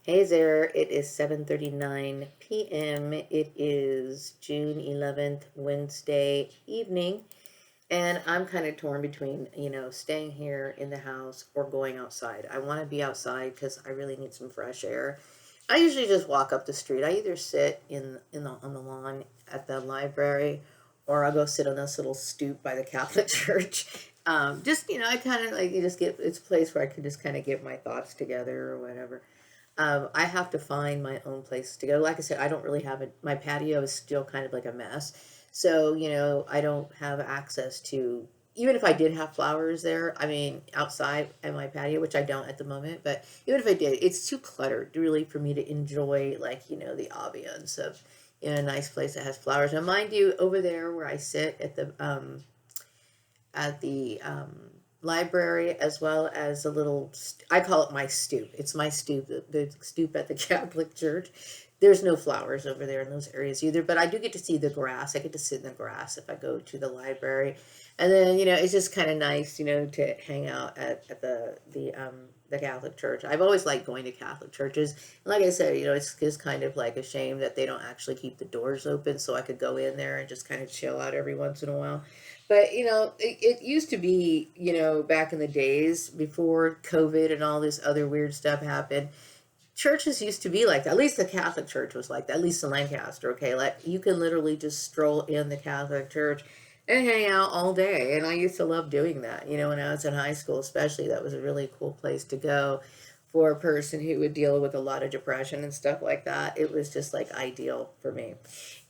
Hey there, it is 7:39 p.m. It is June 11th, Wednesday evening, and I'm kind of torn between, staying here in the house or going outside. I want to be outside because I really need some fresh air. I usually just walk up the street. I either sit on the lawn at the library, or I'll go sit on this little stoop by the Catholic Church. I kind of like, it's a place where I can just kind of get my thoughts together or whatever. I have to find my own place to go. Like I said, I don't really have it. My patio is still kind of like a mess. So, I don't have access to, even if I did have flowers there, I mean, outside at my patio, which I don't at the moment, but even if I did, it's too cluttered really for me to enjoy, like, the ambiance of, a nice place that has flowers. Now, mind you, over there where I sit at the library, as well as a little, I call it my stoop. It's my stoop, the stoop at the Catholic Church. There's no flowers over there in those areas either, but I do get to see the grass. I get to sit in the grass if I go to the library. And then, it's just kind of nice, to hang out at the Catholic Church. I've always liked going to Catholic churches. And like I said, it's just kind of like a shame that they don't actually keep the doors open so I could go in there and just kind of chill out every once in a while. But it used to be, back in the days before COVID and all this other weird stuff happened, churches used to be like that. At least the Catholic Church was like that. At least in Lancaster, okay? Like you can literally just stroll in the Catholic Church and hang out all day. And I used to love doing that. When I was in high school, especially, that was a really cool place to go for a person who would deal with a lot of depression and stuff like that. It was just like ideal for me.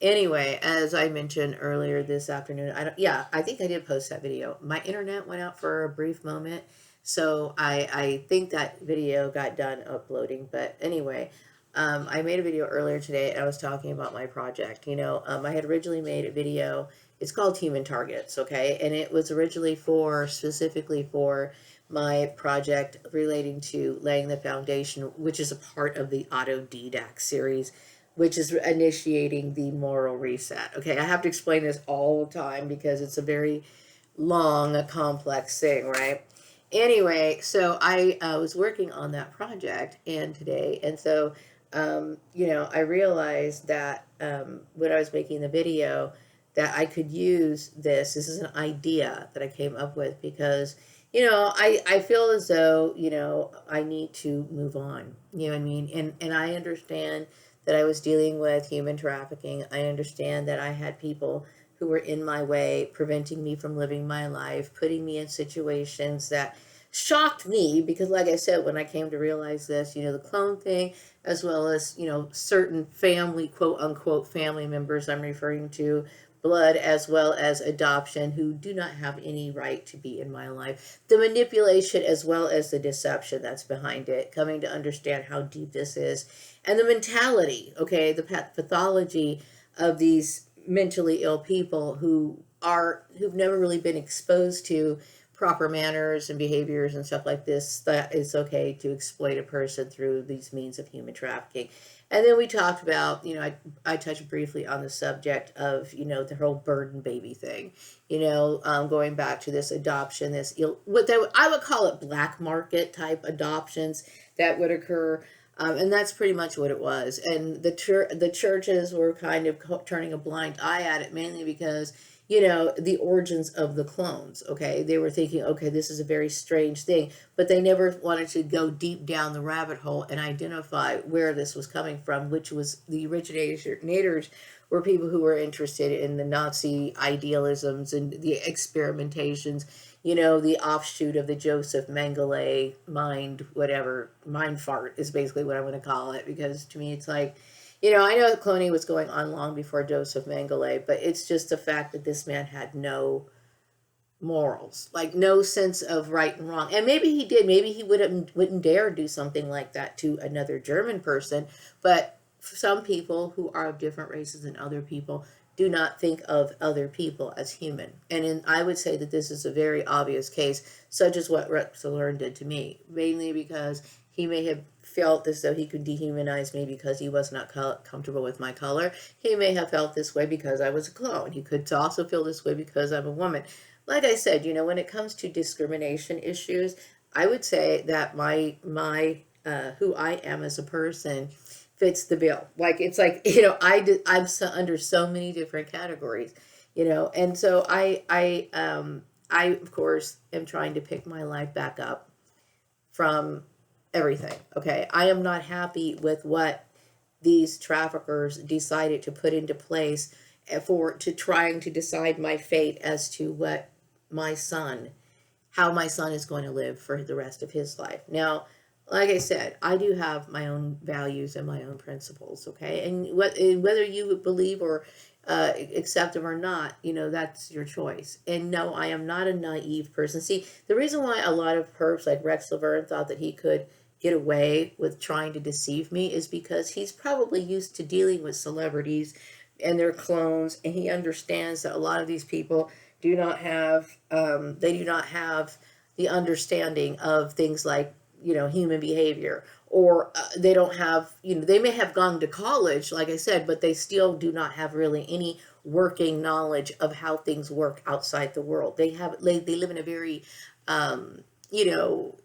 Anyway, as I mentioned earlier this afternoon, I think I did post that video. My internet went out for a brief moment, so I think that video got done uploading. But anyway, I made a video earlier today, and I was talking about my project. I had originally made a video. It's called Human Targets, okay, and it was originally specifically for my project relating to laying the foundation, which is a part of the Autodidact series, which is initiating the moral reset. Okay, I have to explain this all the time because it's a very long, complex thing, right? Anyway, so I was working on that project and today, and so I realized that when I was making the video, that I could use this. This is an idea that I came up with because I feel as though I need to move on. You know what I mean? And I understand that I was dealing with human trafficking. I understand that I had people who were in my way, preventing me from living my life, putting me in situations that shocked me because, like I said, when I came to realize this, the clone thing, as well as, certain family, quote unquote, family members I'm referring to, blood as well as adoption, who do not have any right to be in my life. The manipulation as well as the deception that's behind it, coming to understand how deep this is, and the mentality, okay, the pathology of these mentally ill people who've never really been exposed to proper manners and behaviors and stuff like this, that it's okay to exploit a person through these means of human trafficking. And then we talked about, I touched briefly on the subject of, the whole burden baby thing, going back to this adoption, I would call it black market type adoptions that would occur. And that's pretty much what it was. And the churches were kind of turning a blind eye at it, mainly because, the origins of the clones. Okay. They were thinking, okay, this is a very strange thing, but they never wanted to go deep down the rabbit hole and identify where this was coming from, which was the originators were people who were interested in the Nazi idealisms and the experimentations, the offshoot of the Joseph Mengele mind fart is basically what I'm going to call it, because to me it's like, I know that cloning was going on long before Joseph Mengele, but it's just the fact that this man had no morals, like no sense of right and wrong. And maybe he did. Maybe he wouldn't dare do something like that to another German person. But some people who are of different races than other people do not think of other people as human. I would say that this is a very obvious case, such as what Rex Lerner did to me, mainly because he may have felt as though he could dehumanize me because he was not comfortable with my color. He may have felt this way because I was a clone. He could also feel this way because I'm a woman. Like I said, when it comes to discrimination issues, I would say that my who I am as a person fits the bill. Like it's like I'm under so many different categories, and so I of course am trying to pick my life back up from everything. Okay, I am not happy with what these traffickers decided to put into place for to trying to decide my fate as to what my son how my son is going to live for the rest of his life. Now, like I said, I do have my own values and my own principles, okay? And whether you believe or accept them or not, that's your choice. And no, I am not a naive person. See, the reason why a lot of perps like Rex Laverne thought that he could get away with trying to deceive me is because he's probably used to dealing with celebrities and their clones, and he understands that a lot of these people do not have they do not have the understanding of things like human behavior, or they don't have they may have gone to college, like I said, but they still do not have really any working knowledge of how things work outside the world. They live in a very you know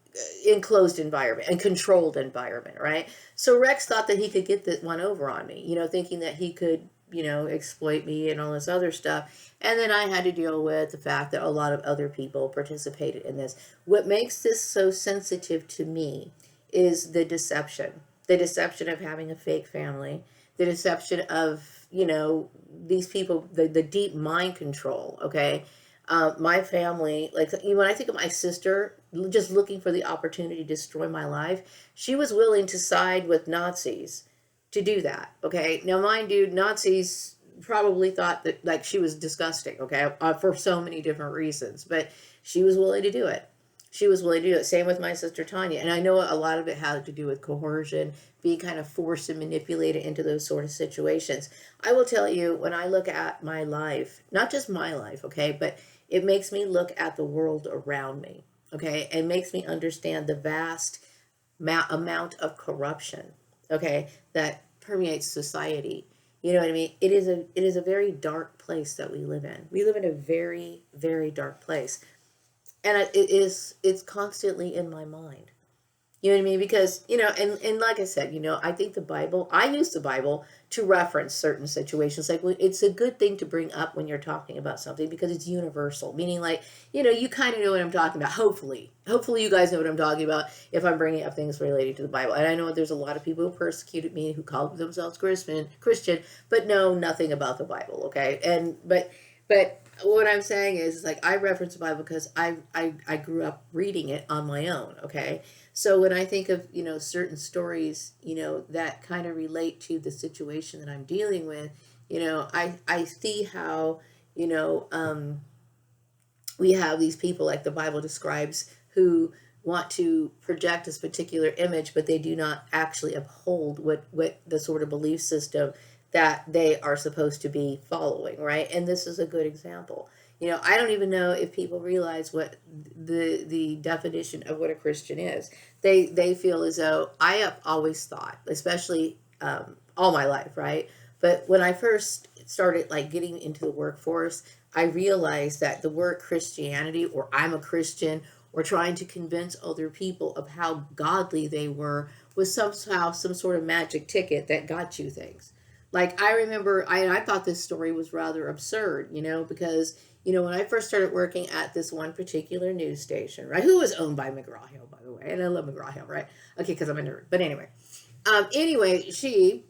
enclosed environment and controlled environment, right? So Rex thought that he could get this one over on me, thinking that he could exploit me and all this other stuff. And then I had to deal with the fact that a lot of other people participated in this. What makes this so sensitive to me is the deception of having a fake family, the deception of, these people, the deep mind control, okay? My family, like when I think of my sister, just looking for the opportunity to destroy my life, she was willing to side with Nazis to do that. Okay. Now, mind you, Nazis probably thought that like she was disgusting. Okay. For so many different reasons, but she was willing to do it. She was willing to do it. Same with my sister Tanya. And I know a lot of it had to do with coercion, being kind of forced and manipulated into those sort of situations. I will tell you, when I look at my life, not just my life, okay, but it makes me look at the world around me, okay, and makes me understand the vast amount of corruption, okay, that permeates society. You know what I mean? It is a very dark place that we live in. We live in a very, very dark place, and it's constantly in my mind. You know what I mean? Because, and like I said, I think I use the Bible to reference certain situations. Like, it's a good thing to bring up when you're talking about something because it's universal, meaning like, you kind of know what I'm talking about. Hopefully you guys know what I'm talking about if I'm bringing up things related to the Bible. And I know there's a lot of people who persecuted me who called themselves Christian, but know nothing about the Bible. Okay. But what I'm saying is like, I reference the Bible because I grew up reading it on my own. Okay. So when I think of, certain stories, that kind of relate to the situation that I'm dealing with, I see how, you know, um, we have these people like the Bible describes who want to project this particular image, but they do not actually uphold what the sort of belief system that they are supposed to be following, right? And this is a good example. I don't even know if people realize what the definition of what a Christian is. They feel as though I have always thought, especially all my life, right? But when I first started like getting into the workforce, I realized that the word Christianity, or I'm a Christian, or trying to convince other people of how godly they were, was somehow some sort of magic ticket that got you things. Like I remember, I thought this story was rather absurd, because when I first started working at this one particular news station, right, who was owned by McGraw Hill, by the way, and I love McGraw Hill, right? Okay, because I'm a nerd. But anyway, she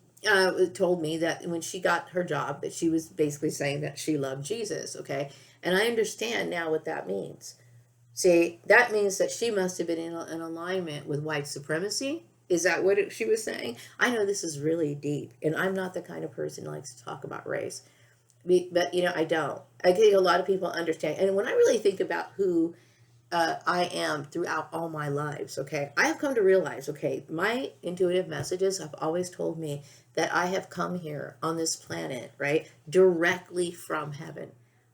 told me that when she got her job, that she was basically saying that she loved Jesus. Okay, and I understand now what that means. See, that means that she must have been in alignment with white supremacy. Is that what she was saying? I know this is really deep, and I'm not the kind of person who likes to talk about race. But, I don't. I think a lot of people understand. And when I really think about who I am throughout all my lives, okay, I have come to realize, okay, my intuitive messages have always told me that I have come here on this planet, right, directly from heaven.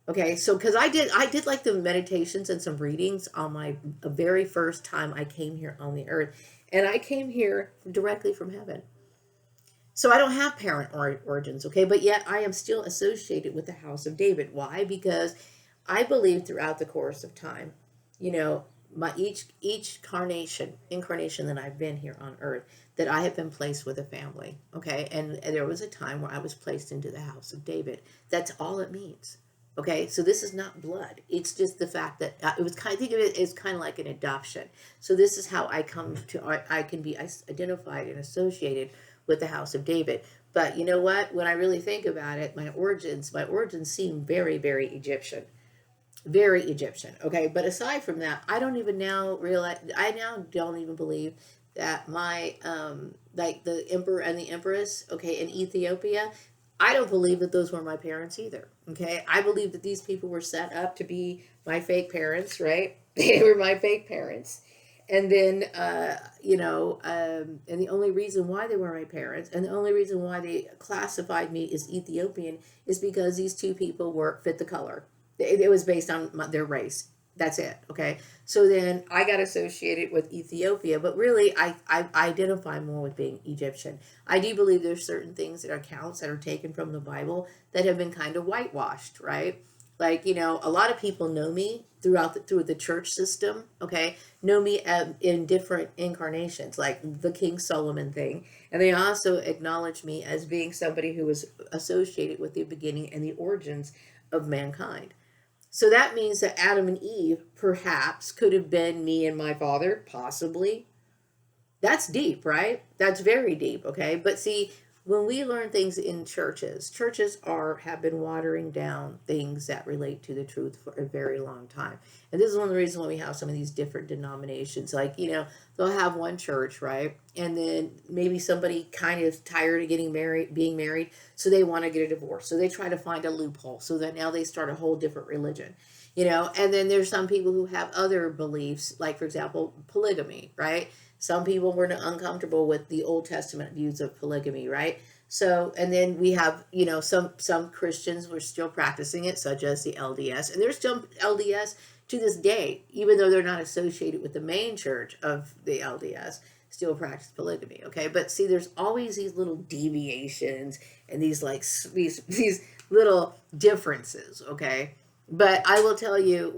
Okay, so because I did like the meditations and some readings on my very first time I came here on the earth, and I came here directly from heaven. So I don't have parent origins, okay, but yet I am still associated with the house of David. Why? Because I believe throughout the course of time, you know, my each incarnation that I've been here on earth, that I have been placed with a family. Okay, and there was a time where I was placed into the house of David. That's all it means. Okay, so this is not blood. It's just the fact that it was kind. Think of it as kind of like an adoption. So this is how I come to. I can be identified and associated with the house of David. But you know what? When I really think about it, my origins seem very, very Egyptian, very Egyptian. Okay, but aside from that, I don't even now realize. I now don't even believe that my like the emperor and the empress, okay, in Ethiopia, I don't believe that those were my parents either. Okay, I believe that these people were set up to be my fake parents, right? They were my fake parents. And then, and the only reason why they were my parents, and the only reason why they classified me as Ethiopian, is because these two people were fit the color. It was based on their race. That's it. Okay. So then I got associated with Ethiopia, but really I identify more with being Egyptian. I do believe there's certain things that are accounts that are taken from the Bible that have been kind of whitewashed, right? Like, a lot of people know me through the church system, okay? Know me in different incarnations, like the King Solomon thing. And they also acknowledge me as being somebody who was associated with the beginning and the origins of mankind. So that means that Adam and Eve perhaps could have been me and my father, possibly. That's deep, right? That's very deep, okay? But see, when we learn things in churches have been watering down things that relate to the truth for a very long time. And this is one of the reasons why we have some of these different denominations. Like, they'll have one church, right? And then maybe somebody kind of tired of being married, so they want to get a divorce. So they try to find a loophole so that now they start a whole different religion. And then there's some people who have other beliefs, like, for example, polygamy, right? Some people were uncomfortable with the Old Testament views of polygamy, right? So, and then we have, some Christians were still practicing it, such as the LDS, and there's still LDS to this day, even though they're not associated with the main church of the LDS, still practice polygamy. Okay, but see, there's always these little deviations and these these little differences. Okay, but I will tell you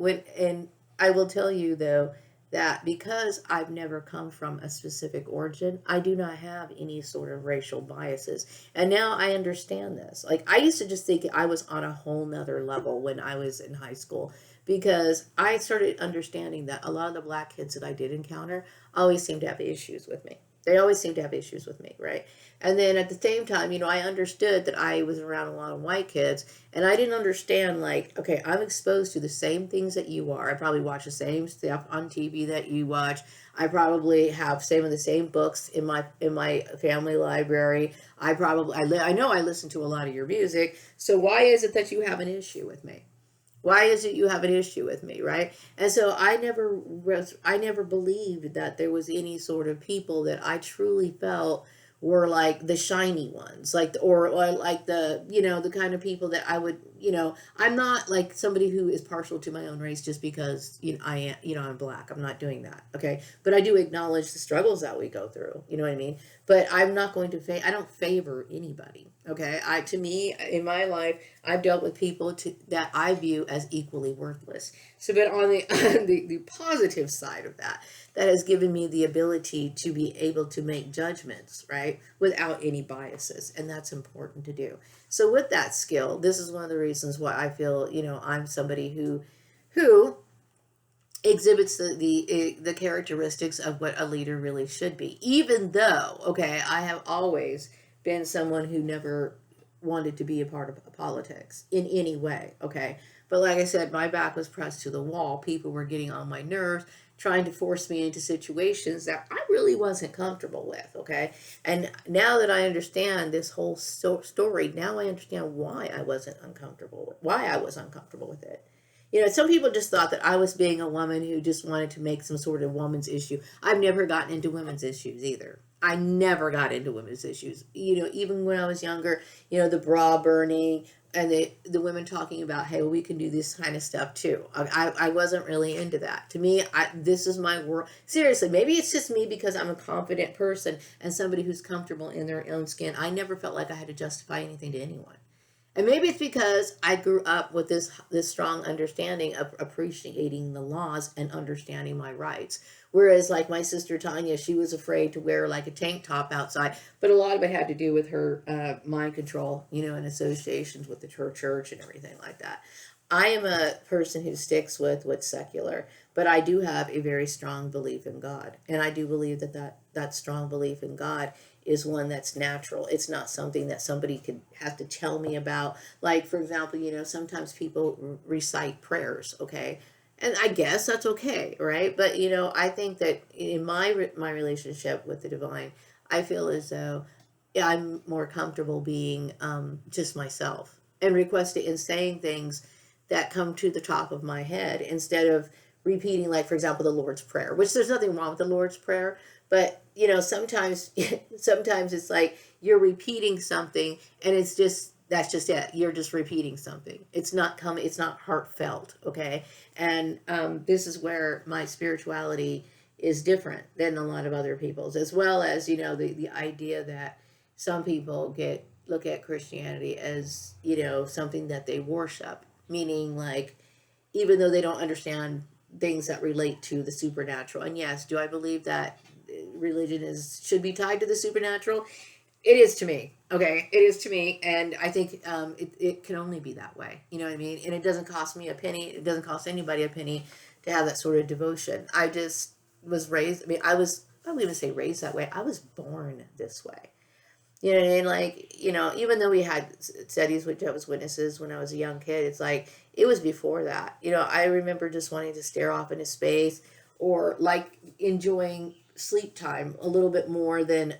though that because I've never come from a specific origin, I do not have any sort of racial biases. And now I understand this. Like, I used to just think I was on a whole nother level when I was in high school, because I started understanding that a lot of the black kids that I did encounter always seemed to have issues with me. They always seemed to have issues with me, right? And then at the same time, I understood that I was around a lot of white kids, and I didn't understand, like, okay, I'm exposed to the same things that you are. I probably watch the same stuff on TV that you watch. I probably have some of the same books in my family library. I know I listen to a lot of your music. So why is it that you have an issue with me? Why is it you have an issue with me, right? And so I never believed that there was any sort of people that I truly felt were like the shiny ones, like or like the kind of people that I would, I'm not like somebody who is partial to my own race just because I am, I'm black. I'm not doing that, okay? But I do acknowledge the struggles that we go through. You know what I mean? But I'm not going to I don't favor anybody. Okay, to me in my life, I've dealt with people that I view as equally worthless. So, but on the on the positive side of that has given me the ability to be able to make judgments, right, without any biases, and that's important to do. So, with that skill, this is one of the reasons why I feel I'm somebody who exhibits the characteristics of what a leader really should be. Even though, okay, I have always been someone who never wanted to be a part of politics in any way, okay? But like I said, my back was pressed to the wall. People were getting on my nerves, trying to force me into situations that I really wasn't comfortable with, okay? And now that I understand this whole story, now I understand why I wasn't uncomfortable, why I was uncomfortable with it. Some people just thought that I was being a woman who just wanted to make some sort of woman's issue. I've never gotten into women's issues either. I never got into women's issues. Even when I was younger, the bra burning and the women talking about, hey, well, we can do this kind of stuff too. I wasn't really into that. To me, this is my world. Seriously, maybe it's just me because I'm a confident person and somebody who's comfortable in their own skin. I never felt like I had to justify anything to anyone. And maybe it's because I grew up with this strong understanding of appreciating the laws and understanding my rights. Whereas, like my sister Tanya, she was afraid to wear like a tank top outside. But a lot of it had to do with her mind control, and associations with the church and everything like that. I am a person who sticks with what's secular, but I do have a very strong belief in God, and I do believe that strong belief in God is one that's natural. It's not something that somebody could have to tell me about. Like, for example, sometimes people recite prayers, okay? And I guess that's okay, right? But, I think that in my relationship with the divine, I feel as though I'm more comfortable being just myself and requesting and saying things that come to the top of my head instead of repeating, like, for example, the Lord's Prayer, which there's nothing wrong with the Lord's Prayer, but sometimes sometimes it's like you're repeating something and it's just that's just it. You're just repeating something. It's not heartfelt, okay? And this is where my spirituality is different than a lot of other people's, as well as the idea that some people look at Christianity as something that they worship, meaning like even though they don't understand things that relate to the supernatural. And yes, do I believe that religion should be tied to the supernatural? It is to me. Okay, it is to me, and I think it can only be that way. You know what I mean? And it doesn't cost me a penny. It doesn't cost anybody a penny to have that sort of devotion. I just was raised. I mean, I wouldn't even say raised that way. I was born this way. You know what I mean? Like, even though we had studies with Jehovah's Witnesses when I was a young kid, it's like, it was before that. I remember just wanting to stare off into space or like enjoying sleep time a little bit more than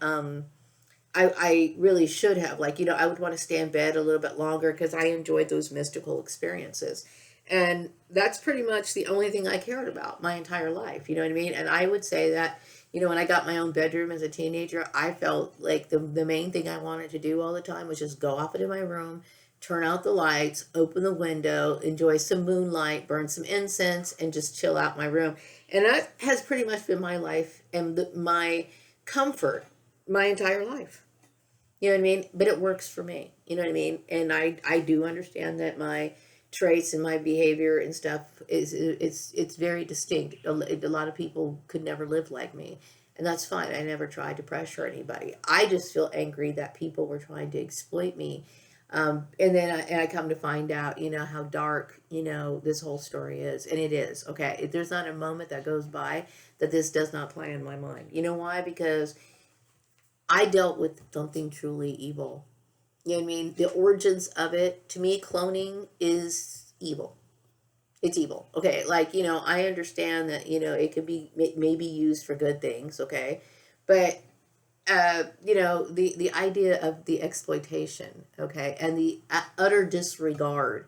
I really should have. Like, I would want to stay in bed a little bit longer because I enjoyed those mystical experiences. And that's pretty much the only thing I cared about my entire life. You know what I mean? And I would say that, when I got my own bedroom as a teenager, I felt like the main thing I wanted to do all the time was just go off into my room, turn out the lights, open the window, enjoy some moonlight, burn some incense, and just chill out my room. And that has pretty much been my life and my comfort my entire life. You know what I mean? But it works for me. You know what I mean? And I do understand that my traits and my behavior and stuff it's very distinct. A lot of people could never live like me, and that's fine. I never tried to pressure anybody. I just feel angry that people were trying to exploit me. And then I come to find out, how dark, this whole story is. And it is. Okay. If there's not a moment that goes by that this does not play in my mind. You know why? Because I dealt with something truly evil. You know what I mean? The origins of it, to me, cloning is evil. It's evil. Okay. Like, I understand that, it could be maybe used for good things. Okay. But, the idea of the exploitation, okay, and the utter disregard,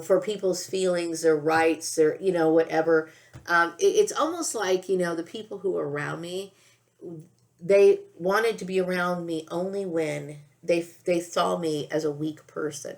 for people's feelings, their rights, their, whatever. It's almost like, the people who are around me, they wanted to be around me only when they saw me as a weak person.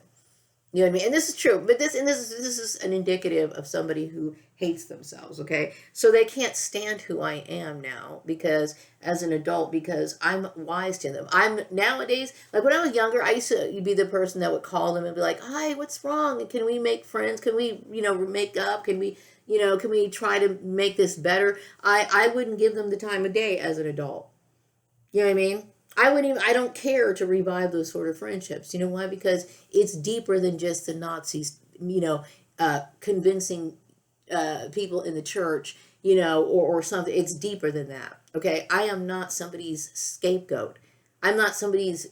You know what I mean? And this is true, but this is an indicative of somebody who hates themselves. Okay, so they can't stand who I am now because as an adult, because I'm wise to them. I'm nowadays, like when I was younger, I used to be the person that would call them and be like, "Hi, what's wrong? Can we make friends? Can we, make up? Can we, can we try to make this better?" I wouldn't give them the time of day as an adult. You know what I mean? I don't care to revive those sort of friendships. You know why? Because it's deeper than just the Nazis, convincing people in the church, or something. It's deeper than that. Okay. I am not somebody's scapegoat. I'm not somebody's,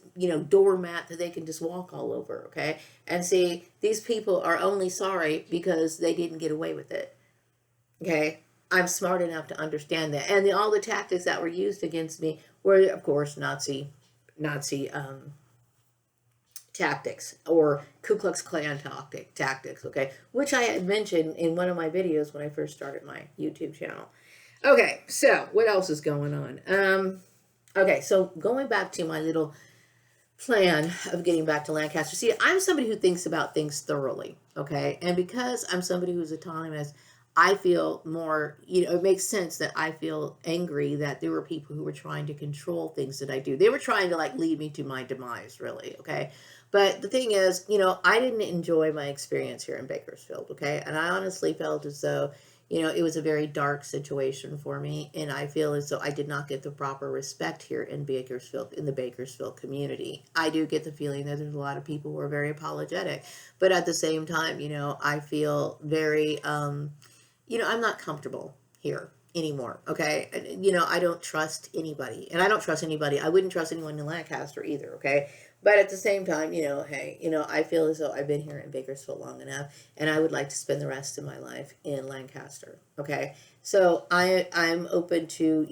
doormat that they can just walk all over. Okay. And see, these people are only sorry because they didn't get away with it. Okay. I'm smart enough to understand that. And all the tactics that were used against me were, of course, Nazi tactics or Ku Klux Klan tactics, okay, which I had mentioned in one of my videos when I first started my YouTube channel. Okay, so what else is going on? Okay, so going back to my little plan of getting back to Lancaster. See, I'm somebody who thinks about things thoroughly, okay? And because I'm somebody who's autonomous, I feel more, it makes sense that I feel angry that there were people who were trying to control things that I do. They were trying to like lead me to my demise, really. Okay. But the thing is, I didn't enjoy my experience here in Bakersfield. Okay. And I honestly felt as though, it was a very dark situation for me. And I feel as though I did not get the proper respect here in Bakersfield, in the Bakersfield community. I do get the feeling that there's a lot of people who are very apologetic. But at the same time, I feel very, I'm not comfortable here anymore. Okay. And, I don't trust anybody, and I don't trust anybody. I wouldn't trust anyone in Lancaster either. Okay. But at the same time, hey, I feel as though I've been here in Bakersfield long enough, and I would like to spend the rest of my life in Lancaster. Okay. So I'm open to,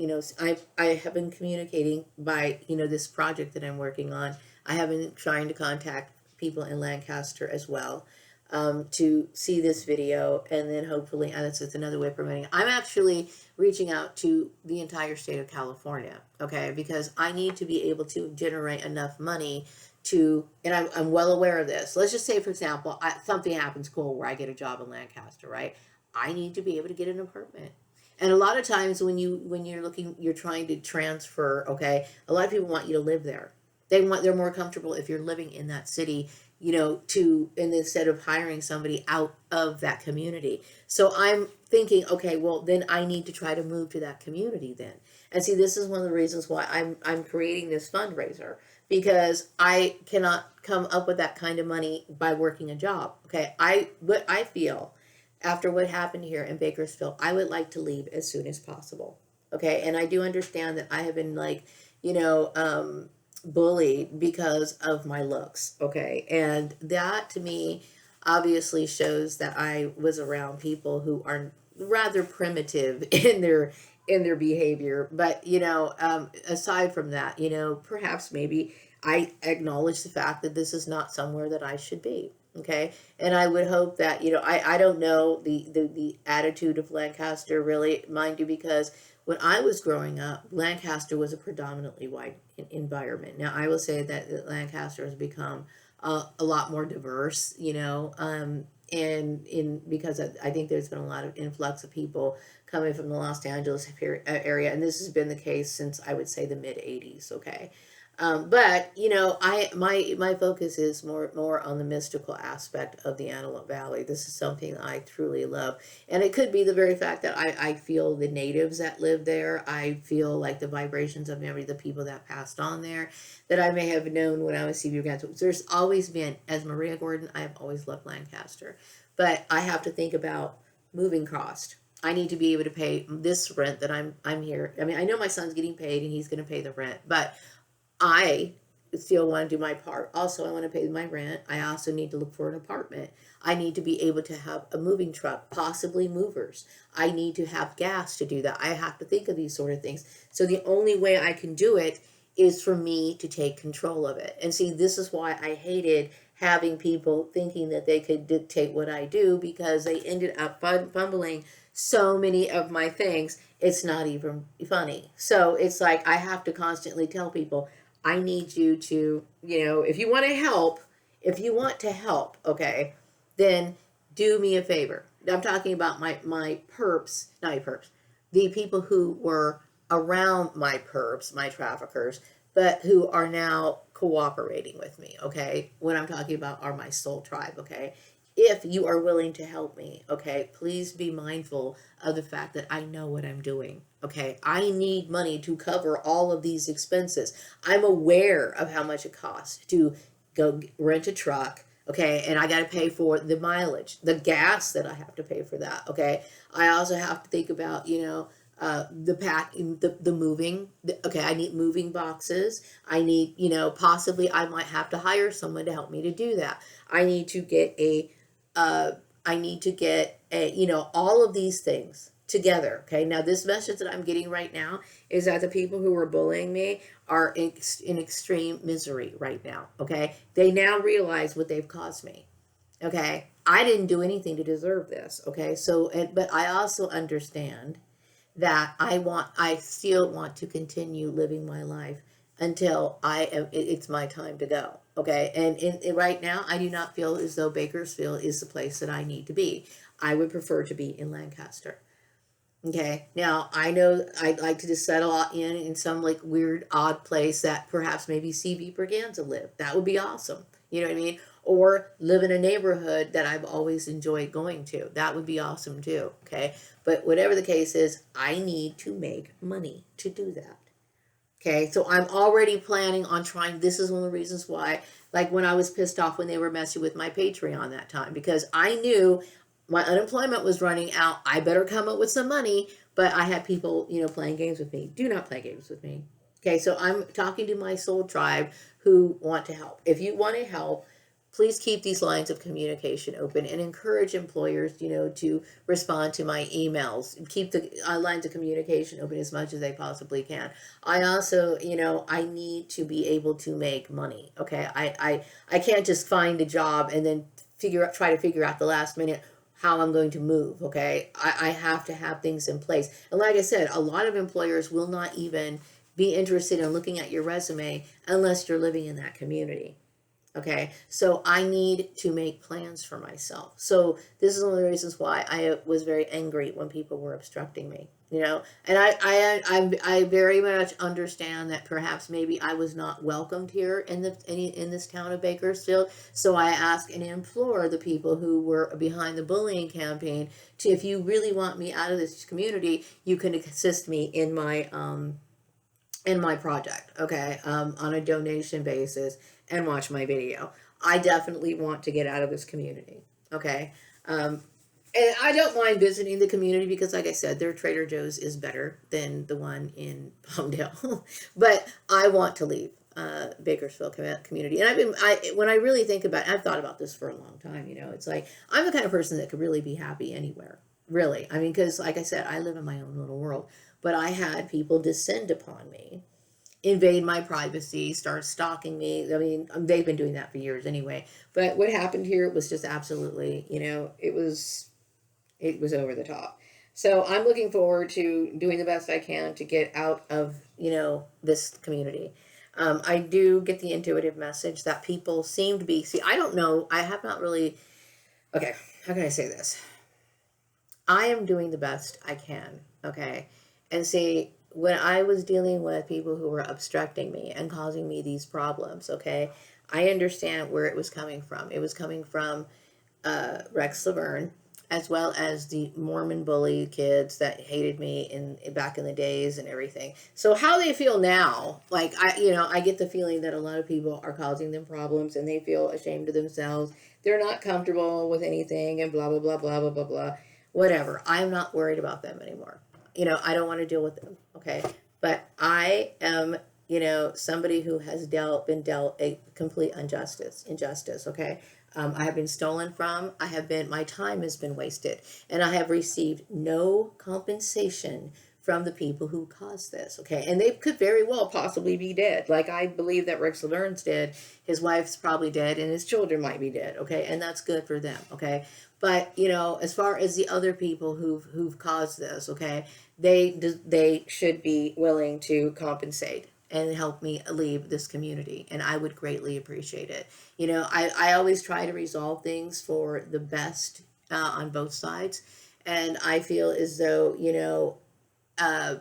I have been communicating by, this project that I'm working on. I have been trying to contact people in Lancaster as well, to see this video, and then hopefully, and that's another way of promoting. I'm actually reaching out to the entire state of California, okay, because I need to be able to generate enough money to, and I'm well aware of this. Let's just say, for example, something happens cool where I get a job in Lancaster, right? I need to be able to get an apartment. And a lot of times you're trying to transfer, okay, a lot of people want you to live there. They're more comfortable if you're living in that city, and instead of hiring somebody out of that community. So I'm thinking, okay, well then I need to try to move to that community then. And see, this is one of the reasons why I'm creating this fundraiser, because I cannot come up with that kind of money by working a job. Okay. What I feel after what happened here in Bakersfield, I would like to leave as soon as possible. Okay. And I do understand that I have been like, bullied because of my looks. Okay. And that to me obviously shows that I was around people who are rather primitive in their behavior. But aside from that, perhaps maybe I acknowledge the fact that this is not somewhere that I should be. Okay. And I would hope that, I don't know the attitude of Lancaster really, mind you, because when I was growing up, Lancaster was a predominantly white environment. Now, I will say that Lancaster has become a lot more diverse, and because I think there's been a lot of influx of people coming from the Los Angeles area, and this has been the case since I would say the mid '80s. Okay. But my focus is more on the mystical aspect of the Antelope Valley. This is something I truly love, and it could be the very fact that I feel the natives that live there. I feel like the vibrations of memory, the people that passed on there, that I may have known when I was CB Grant. There's always been, as Maria Gordon, I have always loved Lancaster, but I have to think about moving cost. I need to be able to pay this rent that I'm here. I mean, I know my son's getting paid and he's going to pay the rent, but I still want to do my part. Also, I want to pay my rent. I also need to look for an apartment. I need to be able to have a moving truck, possibly movers. I need to have gas to do that. I have to think of these sort of things. So the only way I can do it is for me to take control of it. And see, this is why I hated having people thinking that they could dictate what I do, because they ended up fumbling so many of my things. It's not even funny. So it's like I have to constantly tell people, I need you to, if you want to help, okay, then do me a favor. I'm talking about my perps, not my perps, the people who were around my perps, my traffickers, but who are now cooperating with me, okay? What I'm talking about are my soul tribe, okay? If you are willing to help me, okay, please be mindful of the fact that I know what I'm doing. Okay, I need money to cover all of these expenses. I'm aware of how much it costs to go rent a truck. Okay, and I got to pay for the mileage, the gas that I have to pay for that. Okay, I also have to think about, the packing, the moving. Okay, I need moving boxes. I need, possibly I might have to hire someone to help me to do that. I need to get all of these things together. Okay. Now, this message that I'm getting right now is that the people who were bullying me are in extreme misery right now. Okay. They now realize what they've caused me. Okay. I didn't do anything to deserve this. Okay. So, but I also understand that I still want to continue living my life until it's my time to go. Okay. And right now, I do not feel as though Bakersfield is the place that I need to be. I would prefer to be in Lancaster. Okay. Now I know I'd like to just settle in some like weird, odd place that perhaps maybe CV Berganza lived. That would be awesome. You know what I mean? Or live in a neighborhood that I've always enjoyed going to. That would be awesome too. Okay. But whatever the case is, I need to make money to do that. Okay, so I'm already planning on trying. This is one of the reasons why, like when I was pissed off when they were messing with my Patreon that time, because I knew my unemployment was running out. I better come up with some money, but I had people, playing games with me. Do not play games with me. Okay, so I'm talking to my soul tribe who want to help. If you want to help, please keep these lines of communication open and encourage employers, to respond to my emails. Keep the lines of communication open as much as they possibly can. I also, I need to be able to make money. Okay, I can't just find a job and then try to figure out the last minute how I'm going to move. Okay, I have to have things in place. And like I said, a lot of employers will not even be interested in looking at your resume unless you're living in that community. Okay, so I need to make plans for myself. So this is one of the reasons why I was very angry when people were obstructing me. And I very much understand that perhaps maybe I was not welcomed here in this town of Bakersfield. So I ask and implore the people who were behind the bullying campaign to, if you really want me out of this community, you can assist me in my project, okay, on a donation basis, and watch my video. I definitely want to get out of this community, okay? And I don't mind visiting the community because, like I said, their Trader Joe's is better than the one in Palmdale. But I want to leave Bakersfield community. And when I really think about it, I've thought about this for a long time, it's like, I'm the kind of person that could really be happy anywhere, really. I mean, because like I said, I live in my own little world. But I had people descend upon me, invade my privacy, start stalking me. I mean, they've been doing that for years anyway. But what happened here was just absolutely, it was over the top. So I'm looking forward to doing the best I can to get out of, this community. I do get the intuitive message that people seem to be, see, I don't know, I have not really, okay, how can I say this? I am doing the best I can, okay? And see, when I was dealing with people who were obstructing me and causing me these problems, okay, I understand where it was coming from. It was coming from Rex Laverne, as well as the Mormon bully kids that hated me back in the days and everything. So how they feel now, like I get the feeling that a lot of people are causing them problems and they feel ashamed of themselves. They're not comfortable with anything and blah blah blah blah blah blah blah. Whatever. I'm not worried about them anymore. I don't want to deal with them. Okay, but I am somebody who has been dealt a complete injustice. Okay, I have been stolen from. My time has been wasted, and I have received no compensation from the people who caused this. Okay, and they could very well possibly be dead. Like I believe that Rex Laverne's dead, his wife's probably dead, and his children might be dead. Okay, and that's good for them. Okay, but as far as the other people who've caused this, okay, they should be willing to compensate and help me leave this community, and I would greatly appreciate it. I always try to resolve things for the best on both sides, and I feel as though uh,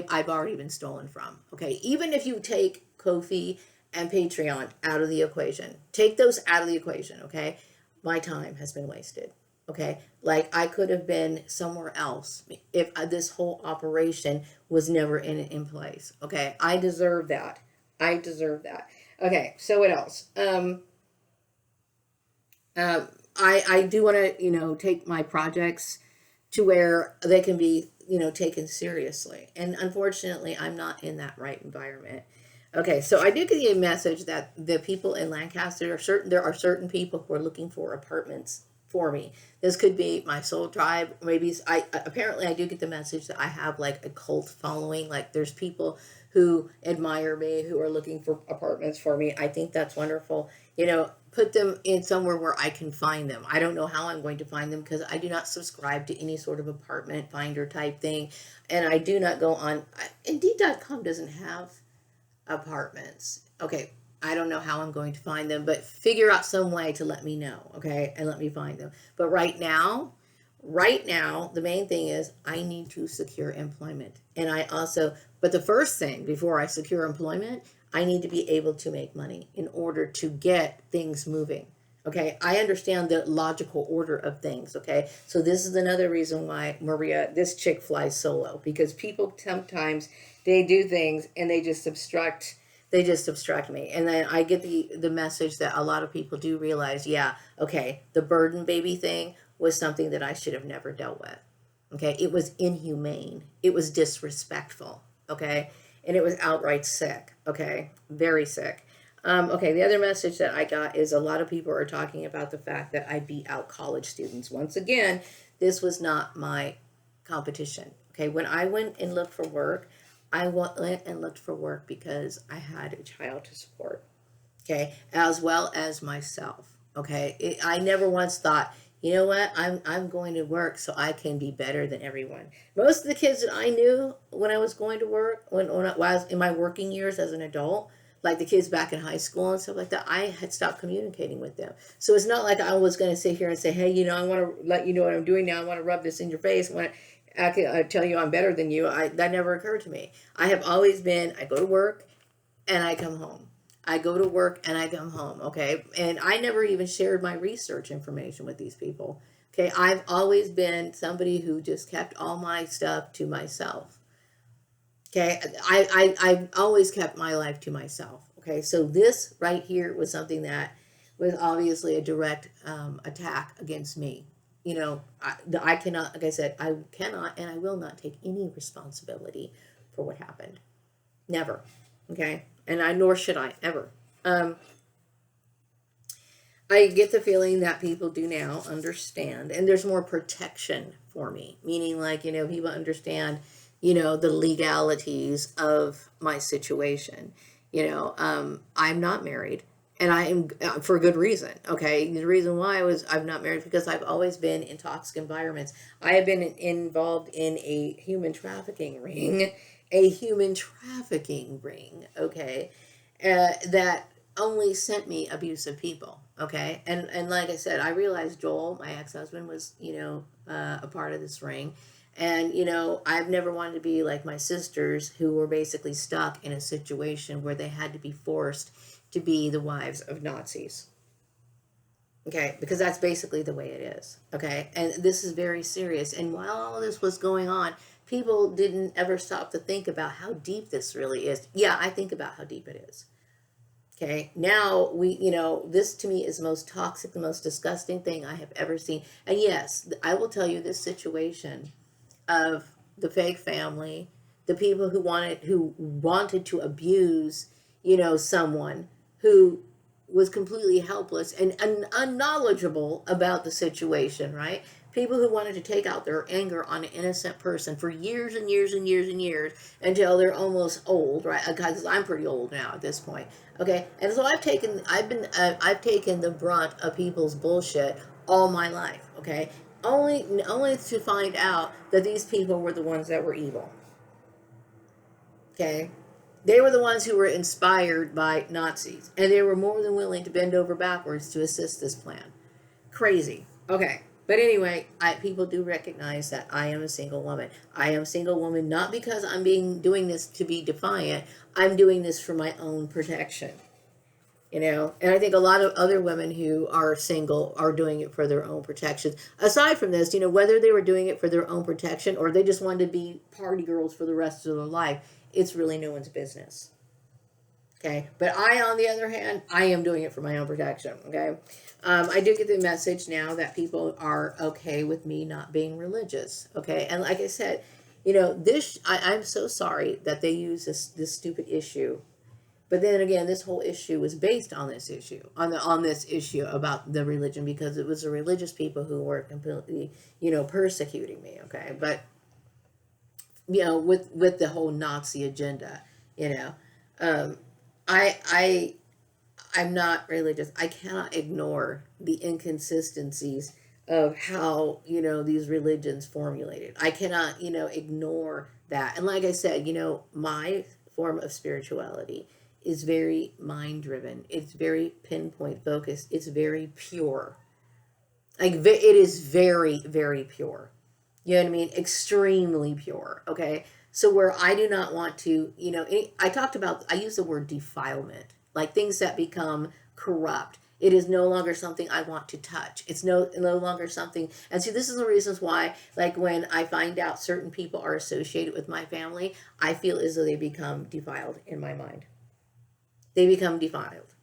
I've already been stolen from. Okay, even if you take Ko-fi and Patreon out of the equation, take those out of the equation. Okay, my time has been wasted. Okay, like I could have been somewhere else if this whole operation was never in place. Okay, I deserve that. I deserve that. Okay, so what else? Uh, I do want to take my projects to where they can be taken seriously, and unfortunately, I'm not in that right environment. Okay, so I did get a message that the people in Lancaster there are certain people who are looking for apartments for me. This could be my soul tribe. Maybe apparently I do get the message that I have like a cult following. Like there's people who admire me who are looking for apartments for me. I think that's wonderful. Put them in somewhere where I can find them. I don't know how I'm going to find them because I do not subscribe to any sort of apartment finder type thing, and I do not go on Indeed.com doesn't have apartments. Okay, I don't know how I'm going to find them, but figure out some way to let me know, okay, and let me find them. But right now, the main thing is I need to secure employment. And I also, but the first thing before I secure employment, I need to be able to make money in order to get things moving. Okay, I understand the logical order of things. Okay, so this is another reason why Maria, this chick flies solo, because people sometimes they do things and they just subtract me, and then I get the message that a lot of people do realize, yeah, okay, the burden baby thing was something that I should have never dealt with. Okay, it was inhumane, it was disrespectful. Okay, and it was outright sick. Okay, very sick. Okay, the other message that I got is a lot of people are talking about the fact that I beat out college students. Once again, this was not my competition. Okay, when I went and looked for work, I went and looked for work because I had a child to support. Okay, as well as myself. Okay, I never once thought, you know what, I'm going to work so I can be better than everyone. Most of the kids that I knew when I was going to work, when I was in my working years as an adult, like the kids back in high school and stuff like that, I had stopped communicating with them. So it's not like I was going to sit here and say, hey, I want to let you know what I'm doing now. I want to rub this in your face. I tell you I'm better than you. That never occurred to me. I have always been, I go to work and I come home. I go to work and I come home, okay? And I never even shared my research information with these people. Okay, I've always been somebody who just kept all my stuff to myself. Okay, I've always kept my life to myself. Okay, so this right here was something that was obviously a direct attack against me. I cannot, like I said, I cannot and I will not take any responsibility for what happened. Never. Okay, and nor should I ever. Um, I get the feeling that people do now understand, and there's more protection for me, meaning like, people understand, the legalities of my situation. I'm not married, and I am for good reason. Okay, the reason why I'm not married because I've always been in toxic environments. I have been involved in a human trafficking ring, Okay, that only sent me abusive people. Okay, and like I said, I realized Joel, my ex-husband, was a part of this ring. And I've never wanted to be like my sisters who were basically stuck in a situation where they had to be forced to be the wives of Nazis. Okay, because that's basically the way it is. Okay, and this is very serious. And while all of this was going on, people didn't ever stop to think about how deep this really is. Yeah, I think about how deep it is. Okay, now this to me is the most toxic, the most disgusting thing I have ever seen. And yes, I will tell you this situation of the fake family, the people who wanted to abuse, someone who was completely helpless and unknowledgeable about the situation, right? People who wanted to take out their anger on an innocent person for years and years and years and years until they're almost old, right? Because I'm pretty old now at this point. Okay, and so I've taken the brunt of people's bullshit all my life. Okay, only to find out that these people were the ones that were evil. Okay, they were the ones who were inspired by Nazis, and they were more than willing to bend over backwards to assist this plan. Crazy. Okay. But anyway, people do recognize that I am a single woman. I am a single woman not because I'm doing this to be defiant. I'm doing this for my own protection. And I think a lot of other women who are single are doing it for their own protection. Aside from this, whether they were doing it for their own protection or they just wanted to be party girls for the rest of their life, it's really no one's business. Okay, but on the other hand, I am doing it for my own protection. Okay, I do get the message now that people are okay with me not being religious. Okay, and like I said, I'm so sorry that they use this stupid issue. But then again, this whole issue was based on this issue, on this issue about the religion, because it was the religious people who were completely, persecuting me. Okay, but with the whole Nazi agenda, um, I I'm not religious. I cannot ignore the inconsistencies of how, these religions formulated. I cannot, ignore that. And like I said, my form of spirituality is very mind driven. It's very pinpoint focused. It's very pure. Like it is very, very pure. You know what I mean? Extremely pure. Okay. So where I do not want to, I use the word defilement, like things that become corrupt. It is no longer something I want to touch. It's no longer something. And see, this is the reasons why, like when I find out certain people are associated with my family, I feel as though they become defiled in my mind. They become defiled.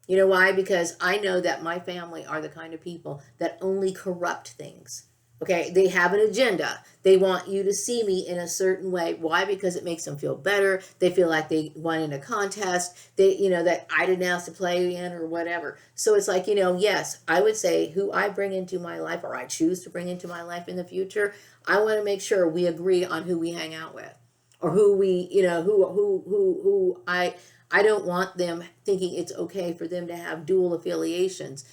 You know why? Because I know that my family are the kind of people that only corrupt things. Okay, they have an agenda. They want you to see me in a certain way. Why? Because it makes them feel better. They feel like they won in a contest. That I didn't have to play in or whatever. So it's like, yes, I would say who I bring into my life or I choose to bring into my life in the future, I want to make sure we agree on who we hang out with or who we, who I don't want them thinking it's okay for them to have dual affiliations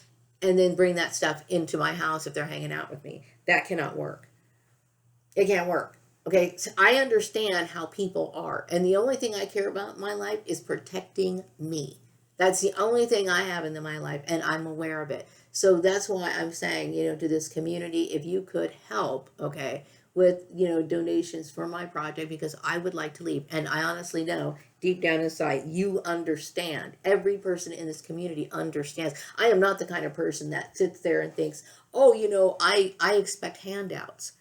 and then bring that stuff into my house if they're hanging out with me. That cannot work. It can't work. Okay, so I understand how people are, and the only thing I care about in my life is protecting me. That's the only thing I have in my life, and I'm aware of it. So that's why I'm saying, to this community, if you could help, okay, with, donations for my project, because I would like to leave. And I honestly know deep down inside, you understand. Every person in this community understands. I am not the kind of person that sits there and thinks, oh, I expect handouts.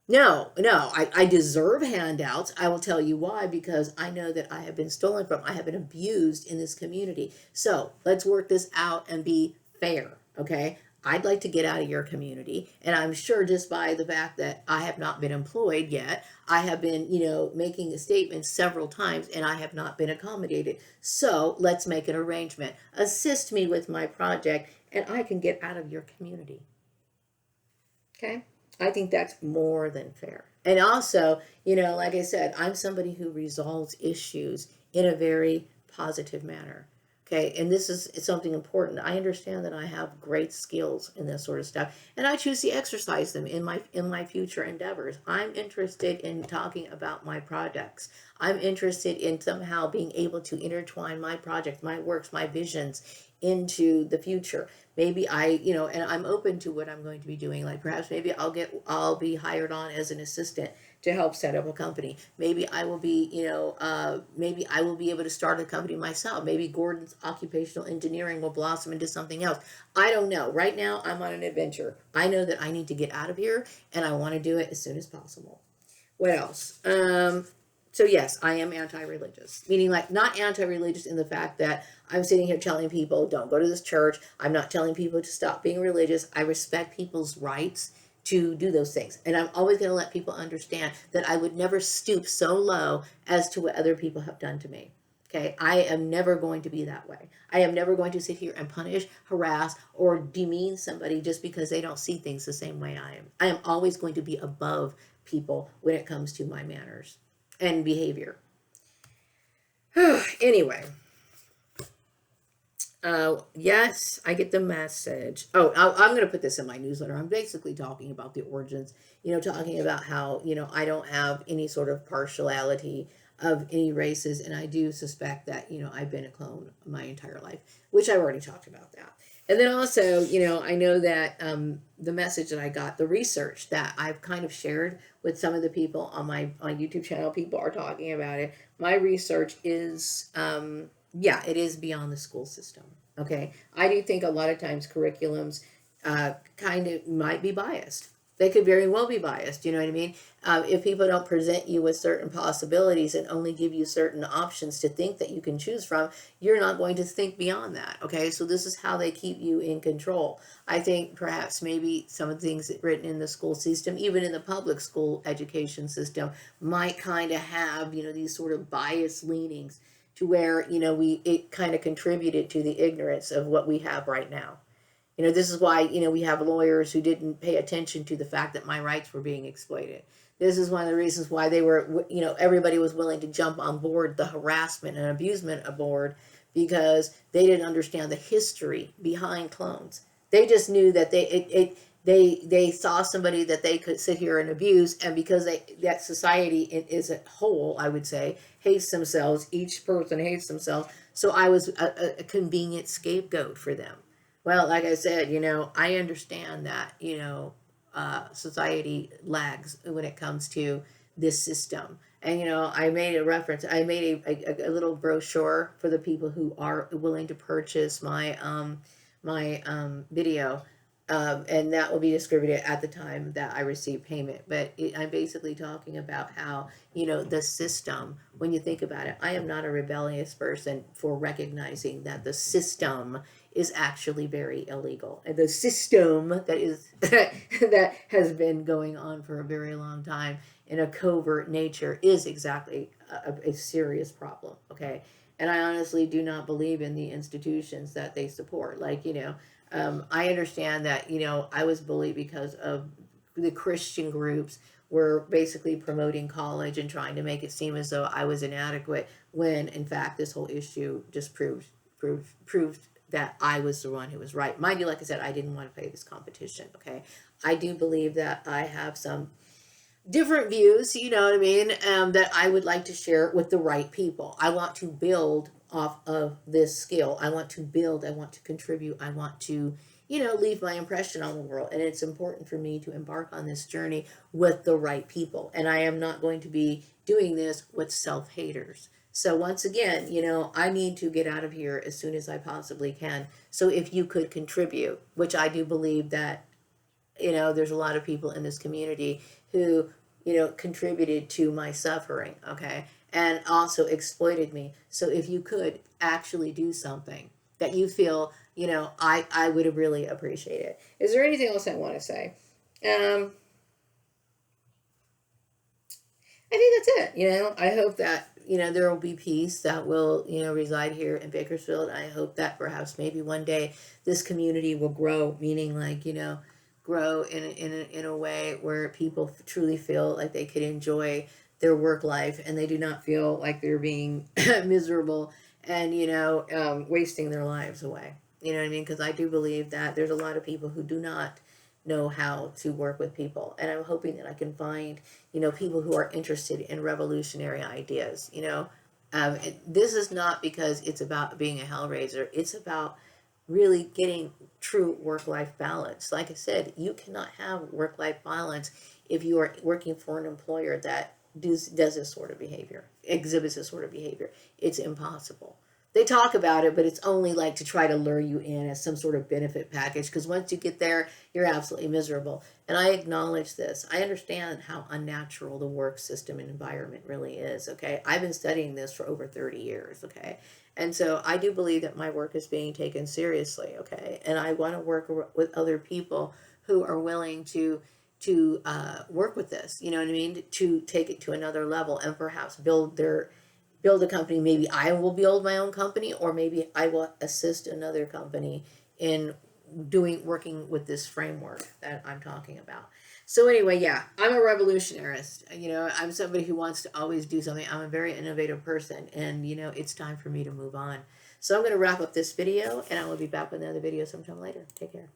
No, I deserve handouts. I will tell you why, because I know that I have been stolen from. I have been abused in this community. So let's work this out and be fair, okay? I'd like to get out of your community, and I'm sure just by the fact that I have not been employed yet, I have been, making a statement several times, and I have not been accommodated. So let's make an arrangement. Assist me with my project, and I can get out of your community. Okay? I think that's more than fair. And also, like I said, I'm somebody who resolves issues in a very positive manner. Okay, and this is something important. I understand that I have great skills in this sort of stuff, and I choose to exercise them in my future endeavors. I'm interested in talking about my projects. I'm interested in somehow being able to intertwine my projects, my works, my visions into the future. Maybe and I'm open to what I'm going to be doing. Like perhaps maybe I'll be hired on as an assistant to help set up a company. Maybe I will be, maybe I will be able to start a company myself. Maybe Gordon's occupational engineering will blossom into something else. I don't know. Right now, I'm on an adventure. I know that I need to get out of here, and I want to do it as soon as possible. What else? So yes, I am anti-religious, meaning like not anti-religious in the fact that I'm sitting here telling people don't go to this church. I'm not telling people to stop being religious. I respect people's rights to do those things. And I'm always going to let people understand that I would never stoop so low as to what other people have done to me. Okay, I am never going to be that way. I am never going to sit here and punish, harass, or demean somebody just because they don't see things the same way I am. I am always going to be above people when it comes to my manners and behavior. Anyway. Yes, I get the message. Oh, I'm going to put this in my newsletter. I'm basically talking about the origins, talking about how, I don't have any sort of partiality of any races. And I do suspect that, I've been a clone my entire life, which I've already talked about that. And then also, I know that the message that I got, the research that I've kind of shared with some of the people on my YouTube channel, people are talking about it. My research is, it is beyond the school system. Okay. I do think a lot of times curriculums kind of might be biased. They could very well be biased. You know what I mean? If people don't present you with certain possibilities and only give you certain options to think that you can choose from, you're not going to think beyond that. Okay. So this is how they keep you in control. I think perhaps maybe some of the things written in the school system, even in the public school education system, might kind of have, these sort of biased leanings to where, it kind of contributed to the ignorance of what we have right now. This is why, we have lawyers who didn't pay attention to the fact that my rights were being exploited. This is one of the reasons why they were, everybody was willing to jump on board the harassment and abusement aboard, because they didn't understand the history behind clones. They just knew that they saw somebody that they could sit here and abuse, and because that society is a whole, I would say, hates themselves. Each person hates themselves. So I was a convenient scapegoat for them. Well, like I said, I understand that society lags when it comes to this system. And I made a reference. I made a little brochure for the people who are willing to purchase my video, and that will be distributed at the time that I receive payment. But I'm basically talking about how the system. When you think about it, I am not a rebellious person for recognizing that the system is actually very illegal, and the system that is that has been going on for a very long time in a covert nature is exactly a serious problem. Okay. And I honestly do not believe in the institutions that they support. Like, I understand that, I was bullied because of the Christian groups were basically promoting college and trying to make it seem as though I was inadequate, when in fact this whole issue just proved that I was the one who was right. Mind you, like I said, I didn't want to play this competition. Okay. I do believe that I have some different views, you know what I mean, that I would like to share with the right people. I want to build off of this skill. I want to build. I want to contribute. I want to, leave my impression on the world. And it's important for me to embark on this journey with the right people. And I am not going to be doing this with self-haters. So once again, I need to get out of here as soon as I possibly can. So if you could contribute, which I do believe that there's a lot of people in this community who, contributed to my suffering, okay, and also exploited me. So if you could actually do something that you feel, I would really appreciate it. Is there anything else I want to say? I think that's it. I hope that, there will be peace that will, reside here in Bakersfield. I hope that perhaps maybe one day this community will grow, meaning like, grow in a way where people truly feel like they could enjoy their work life, and they do not feel like they're being miserable and, wasting their lives away. You know what I mean? Because I do believe that there's a lot of people who do not know how to work with people, and I'm hoping that I can find people who are interested in revolutionary ideas. This is not because it's about being a hellraiser. It's about really getting true work-life balance. Like I said, you cannot have work-life balance if you are working for an employer that does this sort of behavior, exhibits this sort of behavior. It's impossible. They talk about it, but it's only like to try to lure you in as some sort of benefit package, because once you get there, you're absolutely miserable. And I acknowledge this. I understand how unnatural the work system and environment really is, okay? I've been studying this for over 30 years, okay? And so I do believe that my work is being taken seriously, okay? And I want to work with other people who are willing to work with this, you know what I mean? To take it to another level and perhaps build a company. Maybe I will build my own company, or maybe I will assist another company in working with this framework that I'm talking about. So anyway, yeah, I'm a revolutionarist. I'm somebody who wants to always do something. I'm a very innovative person, and it's time for me to move on. So I'm going to wrap up this video, and I will be back with another video sometime later. Take care.